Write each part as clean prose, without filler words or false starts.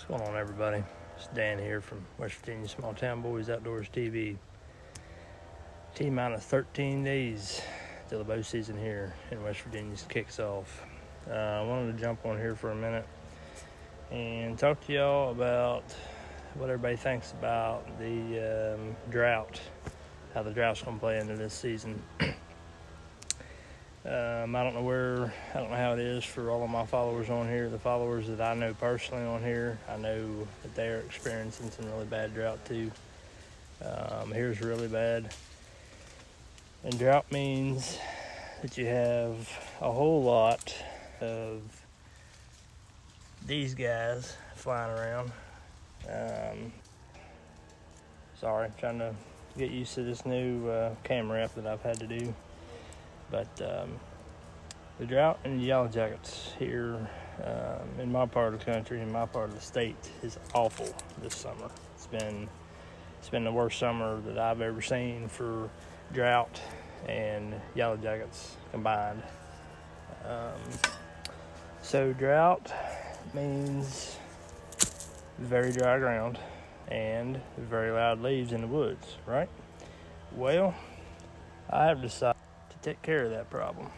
What's going on, everybody? It's Dan here from West Virginia Small Town Boys Outdoors TV. T-minus 13 days till the bow season here in West Virginia kicks off. I wanted to jump on here for a minute and talk to y'all about what everybody thinks about the drought, how the drought's going to play into this season. I don't know how it is for all of my followers on here. The followers that I know personally on here, I know that they are experiencing some really bad drought too. Here's really bad. And drought means that you have a whole lot of these guys flying around. Sorry, I'm trying to get used to this new camera app that I've had to do. But the drought and the yellow jackets here in my part of the country, in my part of the state, is awful this summer. It's been the worst summer that I've ever seen for drought and yellow jackets combined. So drought means very dry ground and very loud leaves in the woods, right? Well, I have decided to take care of that problem.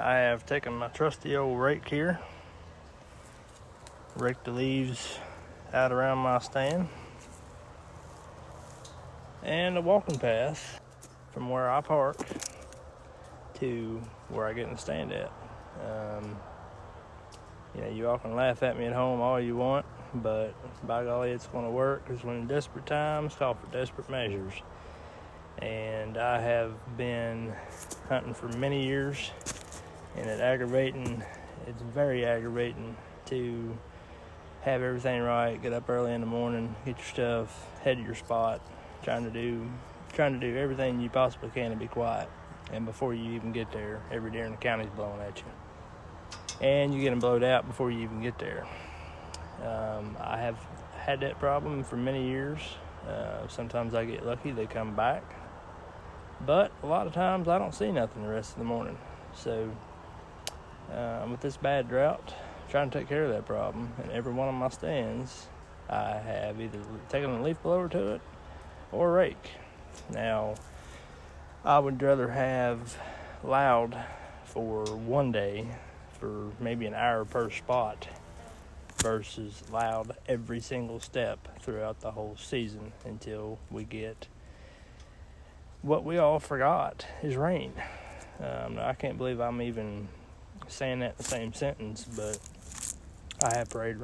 I have taken my trusty old rake here, raked the leaves out around my stand, and a walking path from where I park to where I get in the stand at. You all can laugh at me at home all you want, but by golly, it's going to work, because when desperate times call for desperate measures. And I have been hunting for many years, and it's very aggravating to have everything right, get up early in the morning, get your stuff, head to your spot, trying to do everything you possibly can to be quiet. And before you even get there, every deer in the county's blowing at you. And you're getting blowed out before you even get there. I have had that problem for many years. Sometimes I get lucky, they come back. But a lot of times I don't see nothing the rest of the morning. So with this bad drought, I'm trying to take care of that problem. And every one of my stands, I have either taken a leaf blower to it or a rake. Now, I would rather have loud for one day for maybe an hour per spot versus loud every single step throughout the whole season until we get what we all forgot is rain. I can't believe I'm even saying that in the same sentence, but I have prayed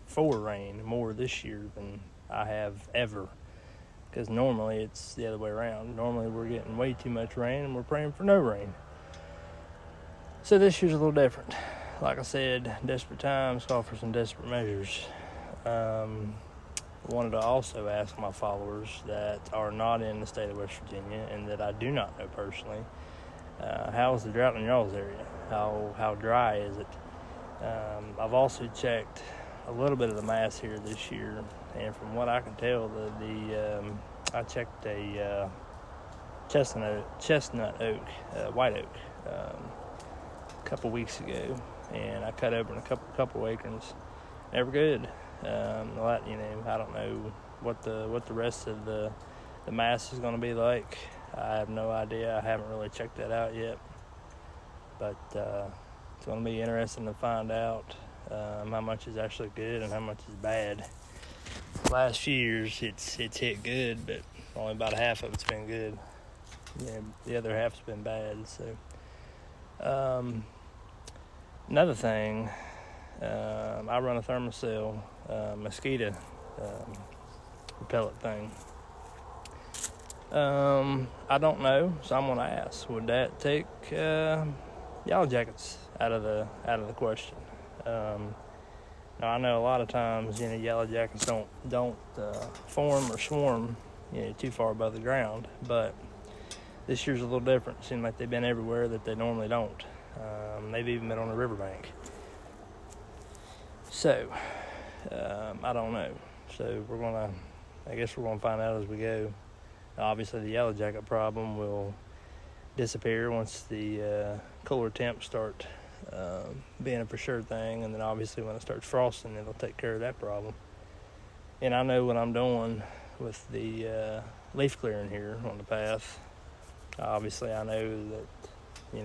for rain more this year than I have ever, because normally it's the other way around. Normally we're getting way too much rain and we're praying for no rain. So this year's a little different. Like I said, desperate times call for some desperate measures. I wanted to also ask my followers that are not in the state of West Virginia and that I do not know personally, how is the drought in y'all's area? How dry is it? I've also checked a little bit of the mass here this year, and from what I can tell, I checked a chestnut oak, white oak, a couple weeks ago, and I cut open a couple acorns. They were good. I don't know what the rest of the mass is going to be like. I have no idea. I haven't really checked that out yet, but it's going to be interesting to find out how much is actually good and how much is bad. The last few years, it's hit good, but only about half of it's been good. Yeah, the other half's been bad. So, another thing, I run a thermocell mosquito repellent thing. I don't know, so I'm gonna ask, would that take yellow jackets out of the question? Now I know a lot of times, yellow jackets don't form or swarm, too far above the ground, but this year's a little different. It seems like they've been everywhere that they normally don't. They've even been on the riverbank. So, I don't know. So I guess we're gonna find out as we go. Obviously, the yellow jacket problem will disappear once the cooler temps start being a for sure thing. And then obviously when it starts frosting, it'll take care of that problem. And I know what I'm doing with the leaf clearing here on the path. Obviously I know that,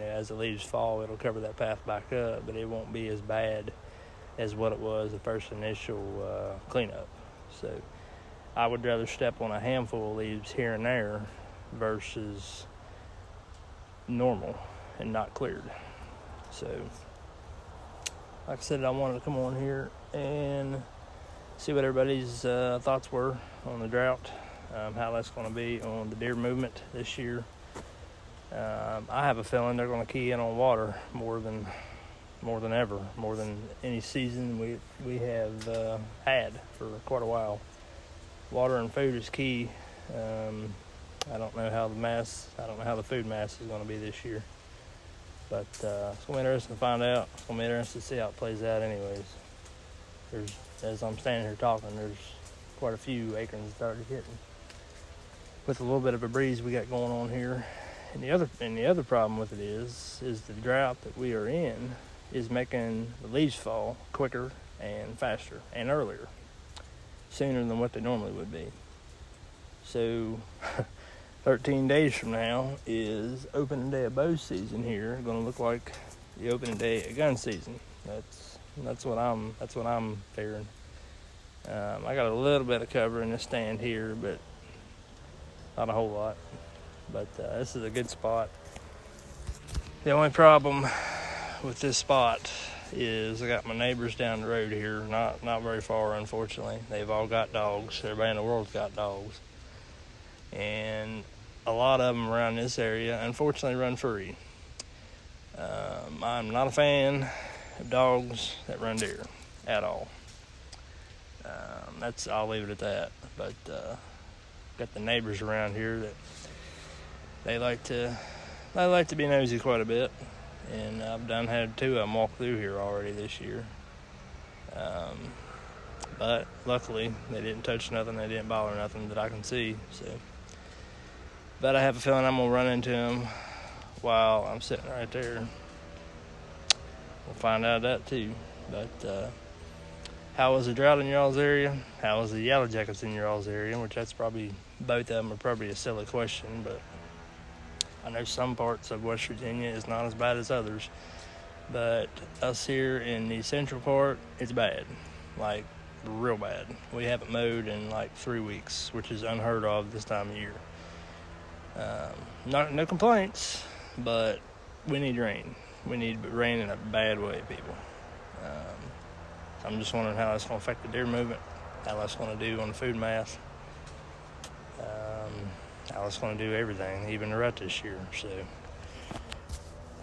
as the leaves fall, it'll cover that path back up, but it won't be as bad as what it was the first initial cleanup. So I would rather step on a handful of leaves here and there versus normal and not cleared. So like I said, I wanted to come on here and see what everybody's thoughts were on the drought, how that's going to be on the deer movement this year. I have a feeling they're going to key in on water more than ever, more than any season we have had for quite a while. Water and food is key. I don't know how the food mass is going to be this year, but it's going to be interesting to find out. It's going to be interesting to see how it plays out anyways. As I'm standing here talking, there's quite a few acorns started hitting with a little bit of a breeze we got going on here. And the other problem with it is the drought that we are in is making the leaves fall quicker and faster and earlier, sooner than what they normally would be. So 13 days from now is opening day of bow season here. It's going to look like the opening day of gun season. That's what I'm fearing. I got a little bit of cover in this stand here, but not a whole lot. But this is a good spot. The only problem with this spot is I got my neighbors down the road here, not very far, unfortunately. They've all got dogs. Everybody in the world's got dogs. And a lot of them around this area, unfortunately, run free. I'm not a fan of dogs that run deer at all. I'll leave it at that. But got the neighbors around here that they like to be nosy quite a bit, and I've had 2 of them walk through here already this year. But luckily they didn't touch nothing, they didn't bother nothing that I can see. So, but I have a feeling I'm gonna run into them while I'm sitting right there. We'll find out that too. But how was the drought in your all's area? How was the yellow jackets in your all's area? Which that's probably, both of them are probably a silly question, but I know some parts of West Virginia is not as bad as others, but us here in the central part, it's bad, like real bad. We haven't mowed in like 3 weeks, which is unheard of this time of year. No complaints, but we need rain. We need rain in a bad way, people. I'm just wondering how that's going to affect the deer movement, how that's going to do on the food mass. How it's going to do everything, even the rut this year. So,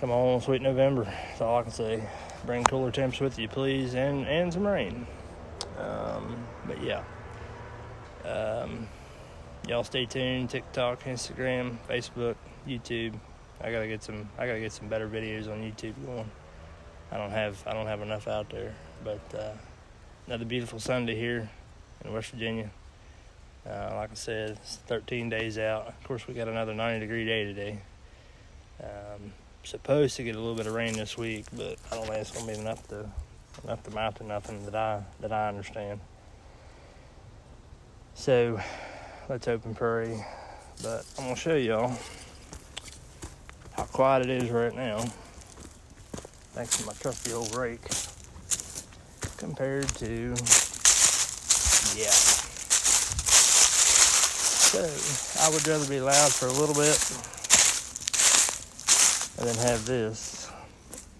come on, sweet November. That's all I can say. Bring cooler temps with you, please, and some rain. But yeah, y'all stay tuned. TikTok, Instagram, Facebook, YouTube. I gotta get some better videos on YouTube going. I don't have enough out there. But another beautiful Sunday here in West Virginia. Like I said, it's 13 days out. Of course, we got another 90-degree day today. Supposed to get a little bit of rain this week, but I don't think it's going to be enough to mount to nothing that I understand. So let's hope and pray. But I'm going to show y'all how quiet it is right now, thanks to my trusty old rake, compared to, yeah. So I would rather be loud for a little bit and then have this.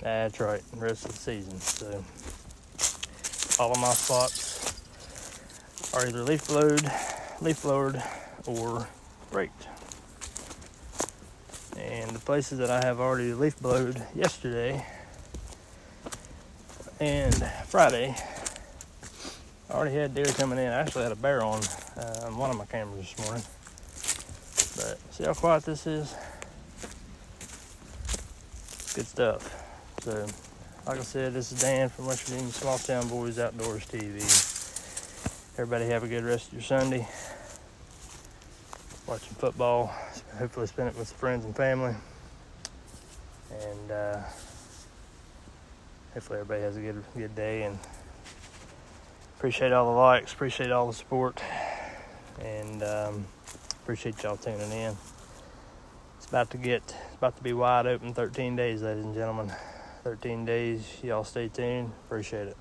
That's right, the rest of the season. So all of my spots are either leaf blowered, or raked. And the places that I have already leaf blowed yesterday and Friday, I already had deer coming in. I actually had a bear on one of my cameras this morning. But see how quiet this is? Good stuff. So, like I said, this is Dan from West Virginia Small Town Boys Outdoors TV. Everybody have a good rest of your Sunday. Watching football. Hopefully spend it with friends and family. And hopefully everybody has a good day, and appreciate all the likes, appreciate all the support, and appreciate y'all tuning in. It's about to be wide open 13 days, ladies and gentlemen. 13 days. Y'all stay tuned. Appreciate it.